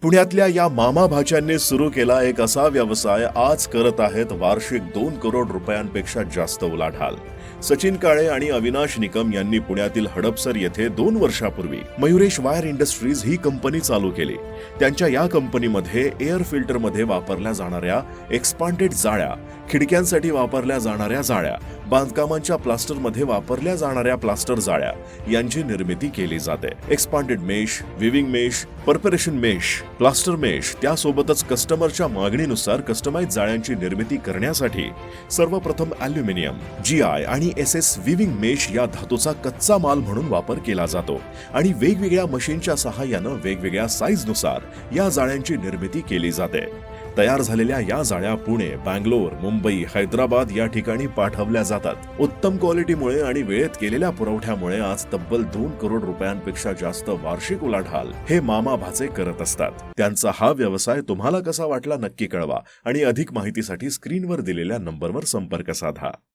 पुण्यातल्या या मामा भाच्यांनी सुरू केला एक असा व्यवसाय आज करत आहेत वार्षिक 2 करोड रुपयांपेक्षा जास्त उलाढाल. सचिन काळे आणि अविनाश निकम यांनी पुण्यातील हडपसर येथे 2 वर्षापूर्वी मयुरेश वायर इंडस्ट्रीज ही कंपनी चालू केली. त्यांच्या या कंपनीमध्ये एअर फिल्टरमध्ये वापरल्या जाणाऱ्या एक्सपांडेड जाळ्या, खिडक्यांसाठी वापरल्या जाणाऱ्या जाळ्या, बांधकामांच्या प्लास्टरमध्ये वापरल्या जाणाऱ्या प्लास्टर जाळ्या यांची निर्मिती केली जाते. Expanded mesh, weaving mesh, perforation mesh, plaster mesh, त्यासोबतच कस्टमरच्या मागणीनुसार कस्टमाइज जाळ्यांची निर्मिती करण्यासाठी सर्वप्रथम ॲल्युमिनियम, GI आणि SS विविंग मेश या धातूचा कच्चा माल म्हणून वापर केला जातो आणि वेगवेगळ्या मशीनच्या सहाय्यानं वेगवेगळ्या साईजनुसार या जाळ्यांची निर्मिती केली जाते. तयार झालेल्या या जाळ्या पुणे, बँगलोर, मुंबई, हैदराबाद या ठिकाणी पाठवल्या जातात. उत्तम क्वालिटीमुळे आणि वेळेत केलेल्या पुरवठ्यामुळे आज तब्बल 2 करोड रुपयांपेक्षा जास्त वार्षिक उलाढाल हे मामा भाचे करत असतात. त्यांचा हा व्यवसाय तुम्हाला कसा वाटला नक्की कळवा आणि अधिक माहितीसाठी स्क्रीनवर दिलेल्या नंबरवर संपर्क साधा.